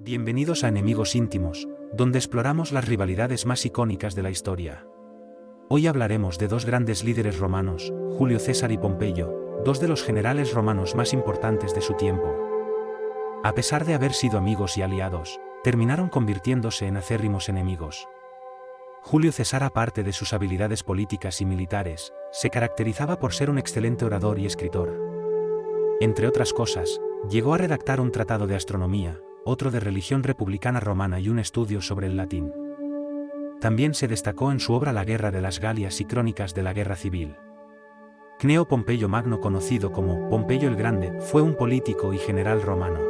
Bienvenidos a Enemigos Íntimos, donde exploramos las rivalidades más icónicas de la historia. Hoy hablaremos de dos grandes líderes romanos, Julio César y Pompeyo, dos de los generales romanos más importantes de su tiempo. A pesar de haber sido amigos y aliados, terminaron convirtiéndose en acérrimos enemigos. Julio César, aparte de sus habilidades políticas y militares, se caracterizaba por ser un excelente orador y escritor. Entre otras cosas, llegó a redactar un tratado de astronomía, otro de religión republicana romana y un estudio sobre el latín. También se destacó en su obra La Guerra de las Galias y Crónicas de la Guerra Civil. Cneo Pompeyo Magno, conocido como Pompeyo el Grande, fue un político y general romano.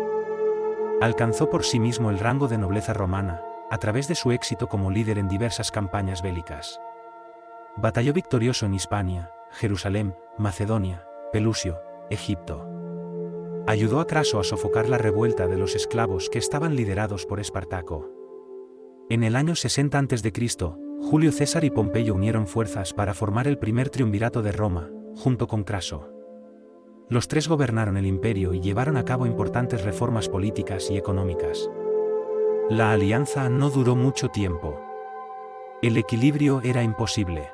Alcanzó por sí mismo el rango de nobleza romana, a través de su éxito como líder en diversas campañas bélicas. Batalló victorioso en Hispania, Jerusalén, Macedonia, Pelusio, Egipto. Ayudó a Craso a sofocar la revuelta de los esclavos que estaban liderados por Espartaco. En el año 60 a.C., Julio César y Pompeyo unieron fuerzas para formar el primer triunvirato de Roma, junto con Craso. Los tres gobernaron el imperio y llevaron a cabo importantes reformas políticas y económicas. La alianza no duró mucho tiempo. El equilibrio era imposible.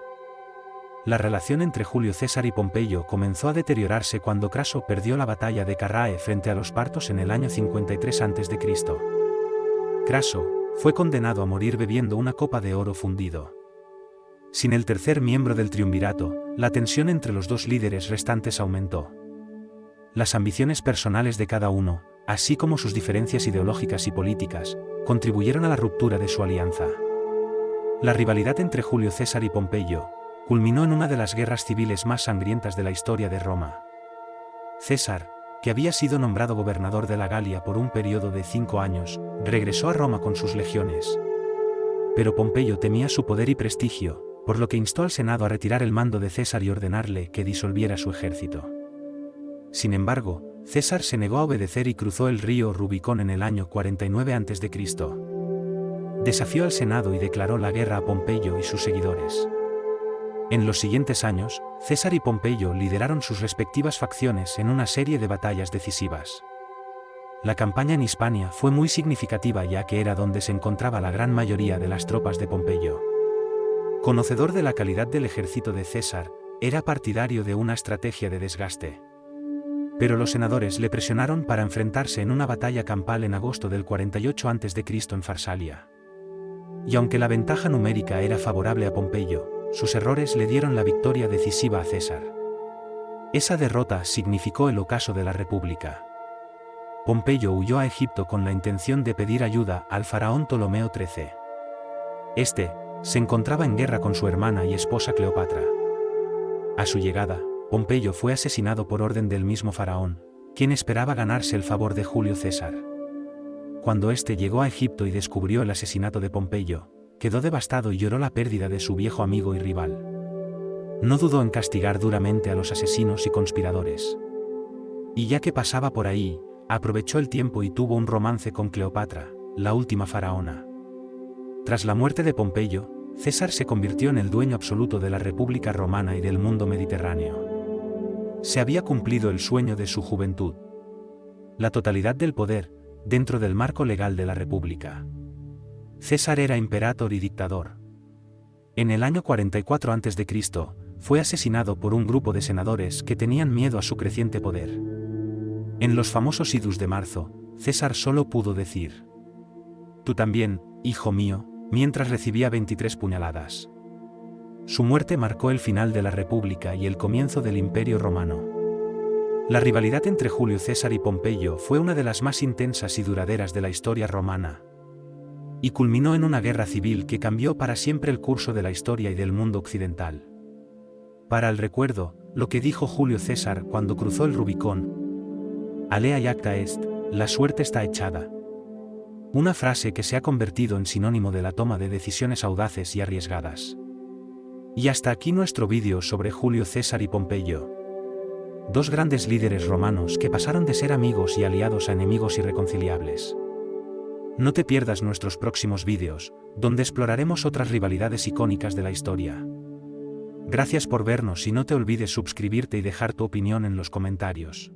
La relación entre Julio César y Pompeyo comenzó a deteriorarse cuando Craso perdió la batalla de Carrae frente a los partos en el año 53 a.C. Craso fue condenado a morir bebiendo una copa de oro fundido. Sin el tercer miembro del triunvirato, la tensión entre los dos líderes restantes aumentó. Las ambiciones personales de cada uno, así como sus diferencias ideológicas y políticas, contribuyeron a la ruptura de su alianza. La rivalidad entre Julio César y Pompeyo culminó en una de las guerras civiles más sangrientas de la historia de Roma. César, que había sido nombrado gobernador de la Galia por un periodo de 5 años, regresó a Roma con sus legiones. Pero Pompeyo temía su poder y prestigio, por lo que instó al Senado a retirar el mando de César y ordenarle que disolviera su ejército. Sin embargo, César se negó a obedecer y cruzó el río Rubicón en el año 49 a.C. Desafió al Senado y declaró la guerra a Pompeyo y sus seguidores. En los siguientes años, César y Pompeyo lideraron sus respectivas facciones en una serie de batallas decisivas. La campaña en Hispania fue muy significativa ya que era donde se encontraba la gran mayoría de las tropas de Pompeyo. Conocedor de la calidad del ejército de César, era partidario de una estrategia de desgaste. Pero los senadores le presionaron para enfrentarse en una batalla campal en agosto del 48 a.C. en Farsalia. Y aunque la ventaja numérica era favorable a Pompeyo, sus errores le dieron la victoria decisiva a César. Esa derrota significó el ocaso de la República. Pompeyo huyó a Egipto con la intención de pedir ayuda al faraón Ptolomeo XIII. Este se encontraba en guerra con su hermana y esposa Cleopatra. A su llegada, Pompeyo fue asesinado por orden del mismo faraón, quien esperaba ganarse el favor de Julio César. Cuando éste llegó a Egipto y descubrió el asesinato de Pompeyo, quedó devastado y lloró la pérdida de su viejo amigo y rival. No dudó en castigar duramente a los asesinos y conspiradores. Y ya que pasaba por ahí, aprovechó el tiempo y tuvo un romance con Cleopatra, la última faraona. Tras la muerte de Pompeyo, César se convirtió en el dueño absoluto de la República Romana y del mundo mediterráneo. Se había cumplido el sueño de su juventud. La totalidad del poder, dentro del marco legal de la República. César era imperator y dictador. En el año 44 a.C., fue asesinado por un grupo de senadores que tenían miedo a su creciente poder. En los famosos idus de marzo, César solo pudo decir: «Tú también, hijo mío», mientras recibía 23 puñaladas. Su muerte marcó el final de la República y el comienzo del Imperio Romano. La rivalidad entre Julio César y Pompeyo fue una de las más intensas y duraderas de la historia romana. Y culminó en una guerra civil que cambió para siempre el curso de la historia y del mundo occidental. Para el recuerdo, lo que dijo Julio César cuando cruzó el Rubicón: «Alea iacta est», la suerte está echada. Una frase que se ha convertido en sinónimo de la toma de decisiones audaces y arriesgadas. Y hasta aquí nuestro vídeo sobre Julio César y Pompeyo. Dos grandes líderes romanos que pasaron de ser amigos y aliados a enemigos irreconciliables. No te pierdas nuestros próximos vídeos, donde exploraremos otras rivalidades icónicas de la historia. Gracias por vernos y no te olvides suscribirte y dejar tu opinión en los comentarios.